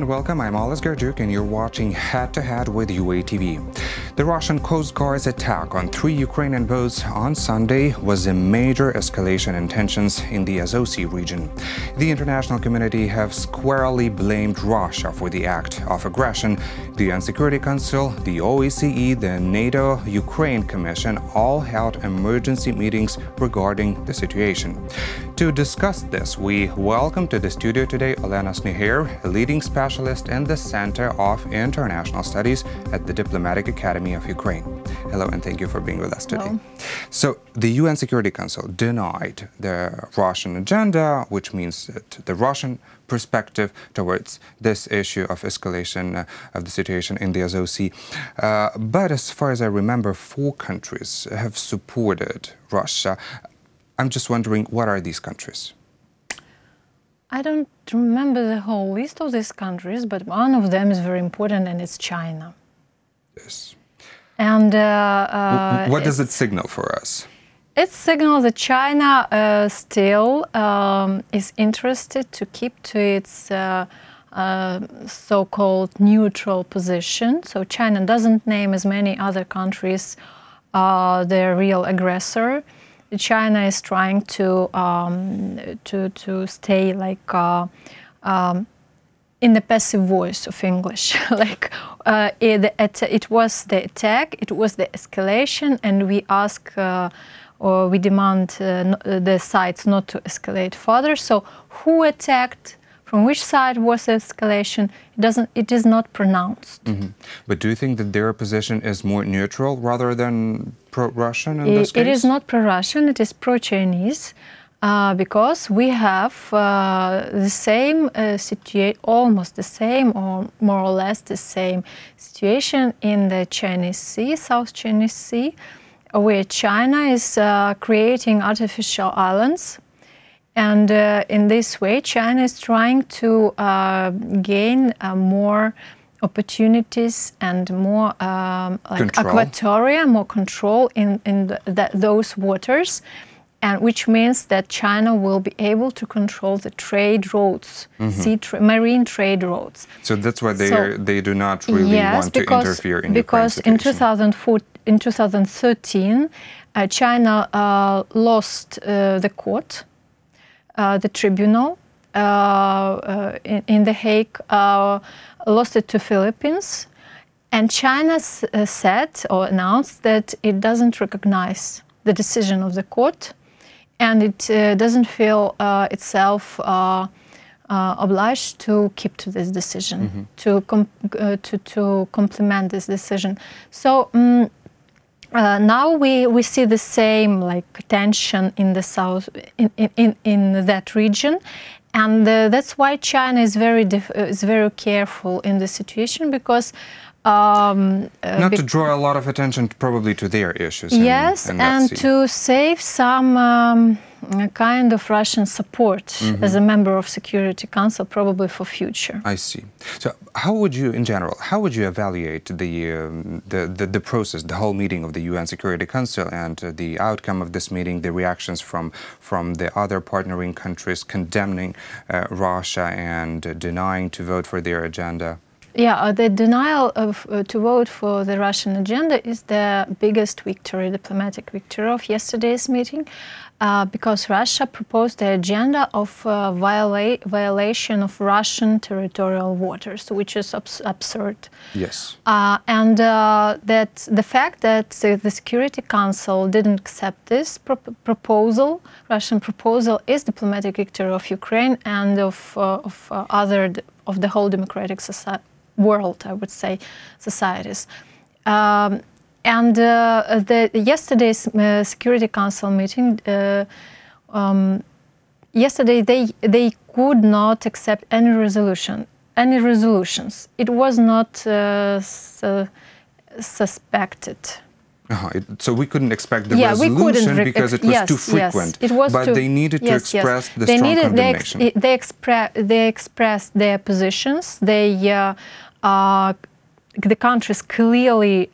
welcome. I'm Olena Snigyr, and you're watching Head to Head with UATV. The Russian Coastguard's attack on 3 Ukrainian boats on Sunday was a major escalation in tensions in the Azov Sea region. The international community have squarely blamed Russia for the act of aggression. The UN Security Council, the OSCE, the NATO-Ukraine Commission all held emergency meetings regarding the situation. To discuss this, we welcome to the studio today Olena Snigyr, a leading specialist in the Center of International Studies at the Diplomatic Academy of Ukraine. Hello, and thank you for being with us today. Hello. So, the UN Security Council denied the Russian agenda, which means that the Russian perspective towards this issue of escalation of the situation in the Azov Sea. But as far as I remember, 4 countries have supported Russia. I'm just wondering, what are these countries? I don't remember the whole list of these countries, but one of them is very important, and it's China. Yes. And what does it signal for us? It signals that China still is interested to keep to its so-called neutral position. So China doesn't name, as many other countries, their real aggressor. China is trying to stay like in the passive voice of English, like it was the attack, it was the escalation, and we ask or we demand the sides not to escalate further. So, who attacked? From which side was the escalation? It is not pronounced. Mm-hmm. But do you think that their position is more neutral rather than pro-Russian in this case? It is not pro-Russian, it is pro-Chinese, because we have the same situation, almost the same, or more or less the same situation in the Chinese Sea, South Chinese Sea, where China is creating artificial islands. And in this way, China is trying to gain more opportunities and more aquatoria, more control in those waters, and which means that China will be able to control the trade roads, marine trade roads. So that's why they do not really want to interfere in Ukraine's situation. Because in 2013, China lost the court. The tribunal in The Hague lost it to Philippines, and China said or announced that it doesn't recognize the decision of the court, and it doesn't feel itself obliged to keep to this decision, to complement this decision. So. Now we see the same tension in the south in that region, and that's why China is very careful in the situation, because not to draw a lot of attention probably to their issues. Yes, and to save some kind of Russian support as a member of Security Council, probably for future. I see. So, how would you, in general, evaluate the process, the whole meeting of the UN Security Council, and the outcome of this meeting, the reactions from the other partnering countries condemning Russia and denying to vote for their agenda? Yeah, the denial of to vote for the Russian agenda is the biggest victory, diplomatic victory of yesterday's meeting, because Russia proposed the agenda of violation of Russian territorial waters, which is absurd. Yes. And that the fact that the Security Council didn't accept this proposal, Russian proposal, is diplomatic victory of Ukraine and of the whole democratic world, I would say, societies. And yesterday's Security Council meeting, yesterday they could not accept any resolutions. It was not suspected. So we couldn't expect the resolution because it was too frequent. It was but they needed to express the strong condemnation. They expressed their positions. They the countries clearly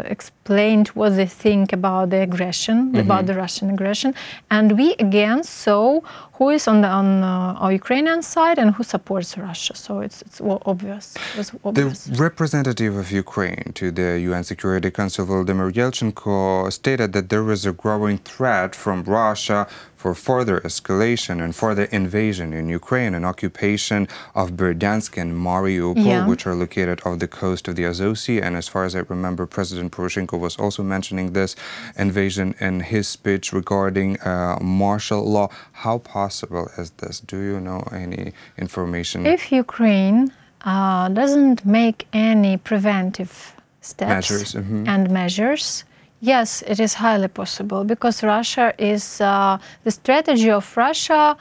explained what they think about the aggression, about the Russian aggression, and we again saw who is on our Ukrainian side and who supports Russia. So it's obvious. It was obvious. The representative of Ukraine to the UN Security Council, Volodymyr Yelchenko, stated that there is a growing threat from Russia for further escalation and further invasion in Ukraine and occupation of Berdyansk and Mariupol, which are located off the coast of the Azov Sea. And as far as I remember, President Poroshenko was also mentioning this invasion in his speech regarding martial law. How possible is this? Do you know any information? If Ukraine doesn't make any preventive steps and measures, yes, it is highly possible, because Russia is, the strategy of Russia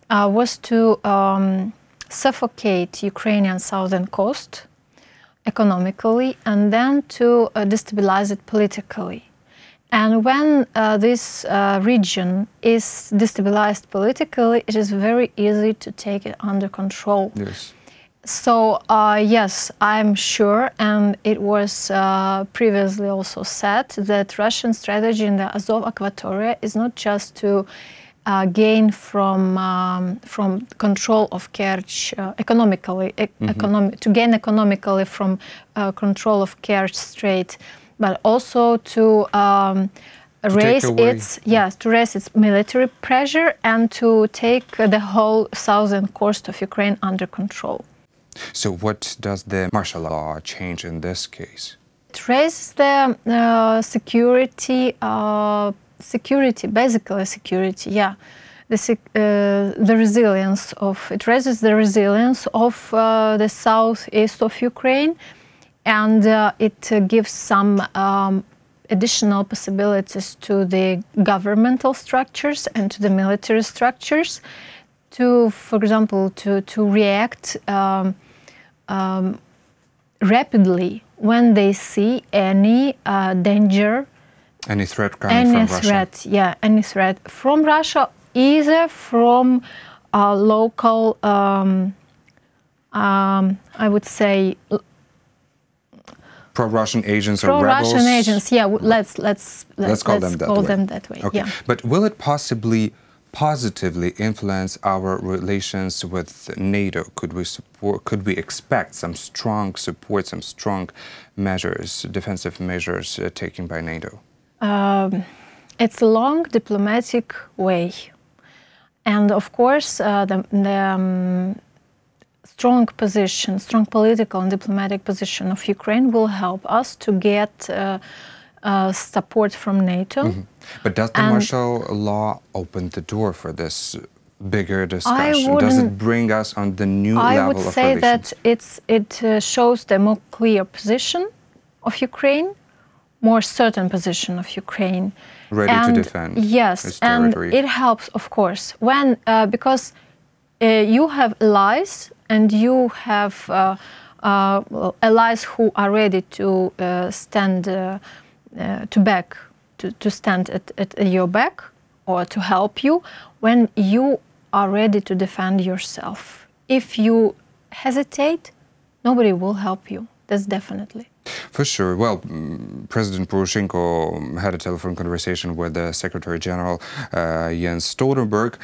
was to suffocate Ukrainian southern coast economically and then to destabilize it politically. And when this region is destabilized politically, it is very easy to take it under control. Yes. So, yes, I'm sure, and it was previously also said, that Russian strategy in the Azov Aquatoria is not just to gain from control of Kerch economically, to gain economically from control of Kerch Strait, but also to raise its military pressure and to take the whole southern coast of Ukraine under control. So what does the martial law change in this case? It raises the security, basically security, yeah. The resilience of, it raises the resilience of the southeast of Ukraine, and it gives some additional possibilities to the governmental structures and to the military structures to, for example, to react rapidly when they see any danger, any threat coming from Russia. Any threat from Russia, either from local, I would say, pro-Russian agents or rebels. Pro-Russian agents, yeah. Let's call them that way. Okay. Yeah. But will it possibly positively influence our relations with NATO? Could we expect some strong support, some strong measures, defensive measures taken by NATO? It's a long diplomatic way, and of course the strong political and diplomatic position of Ukraine will help us to get support from NATO. But does the martial law open the door for this bigger discussion? Does it bring us on the new level of relations? I would say that it shows the more clear position of Ukraine, more certain position of Ukraine. Ready to defend its territory. And it helps, of course, when because you have allies and you have allies who are ready to stand at your back or to help you when you are ready to defend yourself. If you hesitate, nobody will help you. That's definitely. For sure. Well, President Poroshenko had a telephone conversation with the Secretary General Jens Stoltenberg,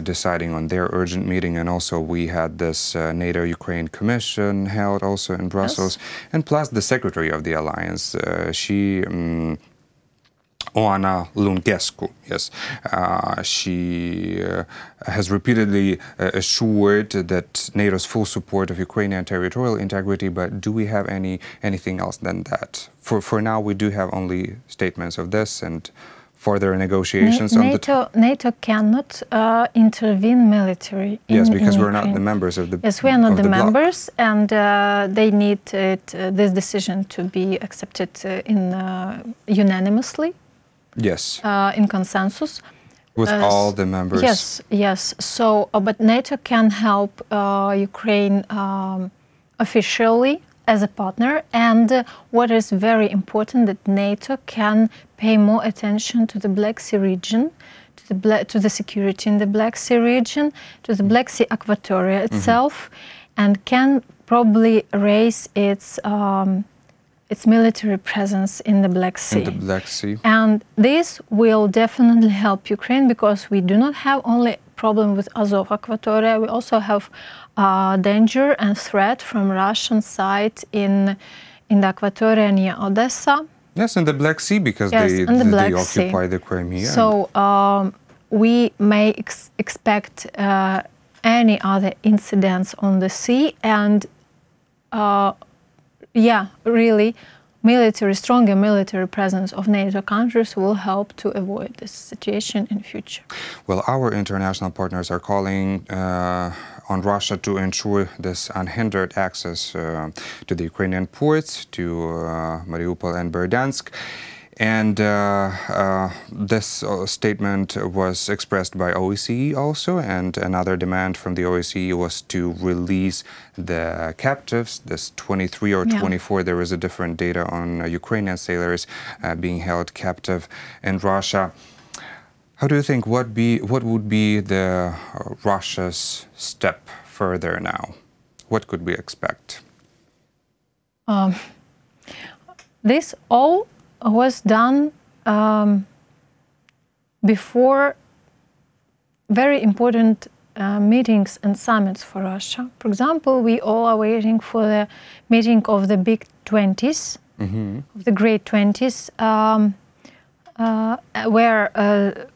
deciding on their urgent meeting, and also we had this NATO-Ukraine Commission held also in Brussels, and plus the Secretary of the Alliance, Olena Snigyr, yes, she has repeatedly assured that NATO's full support of Ukrainian territorial integrity, but do we have anything else than that? For now, we do have only statements of this and further negotiations on NATO cannot intervene military in because we're not the members of the Yes, we are not the members, and they need this decision to be accepted unanimously. Yes. In consensus. With all the members. Yes. So, but NATO can help Ukraine officially as a partner, and what is very important, that NATO can pay more attention to the Black Sea region, to the security in the Black Sea region, to the Black Sea Aquatoria itself, and can probably raise its military presence in the Black Sea. In the Black Sea. And this will definitely help Ukraine, because we do not have only problem with Azov Aquatoria, we also have danger and threat from Russian side in the Aquatoria near Odessa. Yes, in the Black Sea, because they occupy the Crimea. So we may expect any other incidents on the sea, and yeah, really, stronger military presence of NATO countries will help to avoid this situation in future. Well, our international partners are calling on Russia to ensure this unhindered access to the Ukrainian ports, to Mariupol and Berdyansk. And this statement was expressed by OSCE also, and another demand from the OSCE was to release the captives, this 23 or 24, there is a different data on Ukrainian sailors being held captive in Russia. How do you think, what would be the Russia's step further now? What could we expect? This all was done before very important meetings and summits for Russia. For example, we all are waiting for the meeting of the big 20s, of the great 20s, where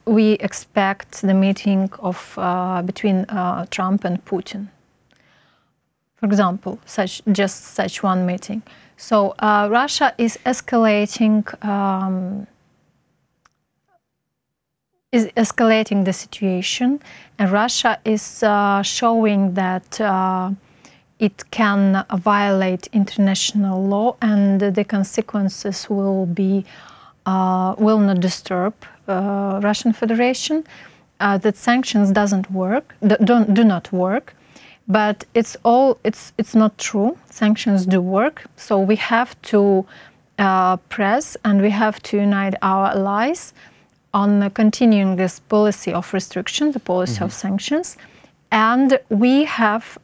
we expect the meeting of between Trump and Putin. For example, just such one meeting. So Russia is escalating the situation, and Russia is showing that it can violate international law, and the consequences will not disturb Russian Federation. That sanctions do not work. But it's not true. Sanctions do work. So we have to press, and we have to unite our allies on continuing this policy of restriction, the policy of sanctions. And we have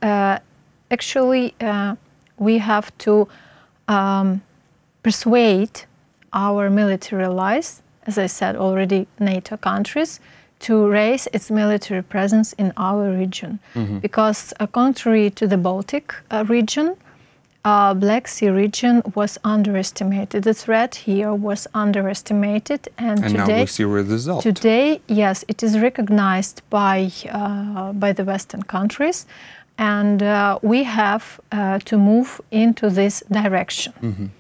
we have to persuade our military allies, as I said already, NATO countries, to raise its military presence in our region. Because contrary to the Baltic region, Black Sea region was underestimated. The threat here was underestimated, and today, now we see a result. Today, yes, it is recognized by the Western countries, and we have to move into this direction.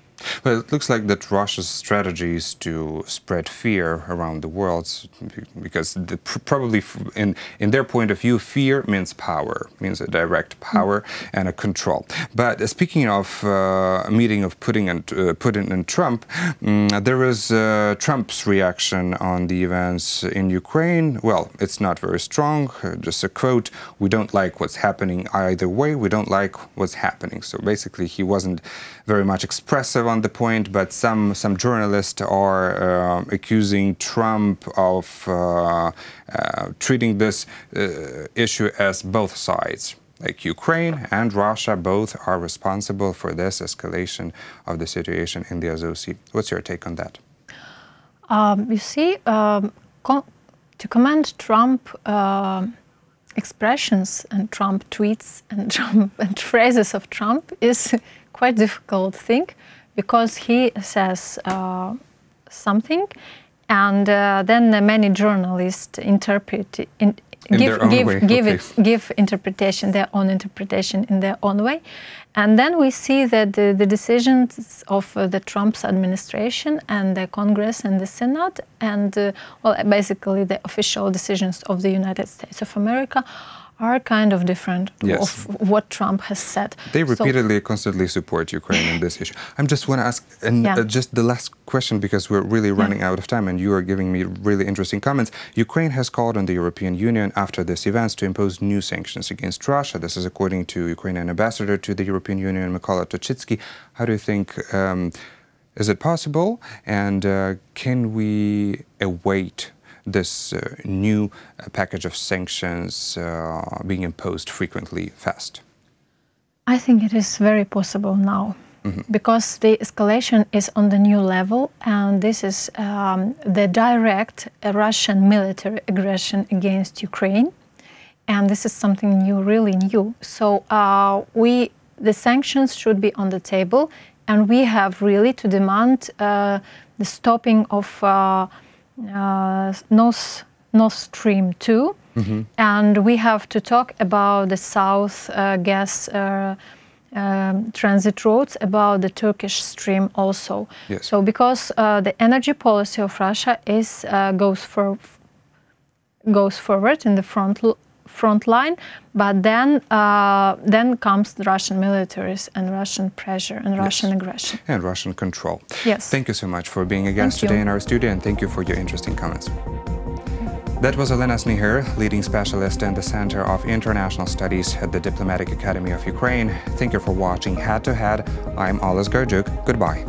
Well, it looks like that Russia's strategy is to spread fear around the world, because probably in their point of view, fear means power, means a direct power and a control. But speaking of a meeting of Putin and Trump, there is Trump's reaction on the events in Ukraine. Well, it's not very strong. Just a quote: "We don't like what's happening either way. We don't like what's happening." So basically, he wasn't very much expressive on the point, but some journalists are accusing Trump of treating this issue as both sides. Like Ukraine and Russia both are responsible for this escalation of the situation in the Azov Sea. What's your take on that? You see, to comment Trump expressions and Trump tweets and phrases of Trump is quite difficult thing, because he says something, and then many journalists interpret give interpretation, their own interpretation in their own way, and then we see that the decisions of the Trump's administration and the Congress and the Senate, and well, basically the official decisions of the United States of America, are kind of different of what Trump has said. They repeatedly, constantly support Ukraine in this issue. I just want to ask just the last question, because we're really running out of time, and you are giving me really interesting comments. Ukraine has called on the European Union after these events to impose new sanctions against Russia. This is according to Ukrainian ambassador to the European Union, Mykola Tochitsky. How do you think, is it possible, and can we await this new package of sanctions being imposed frequently, fast? I think it is very possible now. Because the escalation is on the new level, and this is the direct Russian military aggression against Ukraine, and this is something new, really new. So the sanctions should be on the table, and we have really to demand the stopping of Nord Stream 2, and we have to talk about the South gas transit routes, about the Turkish stream also. Yes. So because the energy policy of Russia is goes forward in the front line, but then comes the Russian militaries and Russian pressure and Russian aggression. And Russian control. Yes. Thank you so much for being a guest today in our studio, and thank you for your interesting comments. That was Olena Snigyr, leading specialist in the Center of International Studies at the Diplomatic Academy of Ukraine. Thank you for watching Head to Head. I'm Olena Snigyr. Goodbye.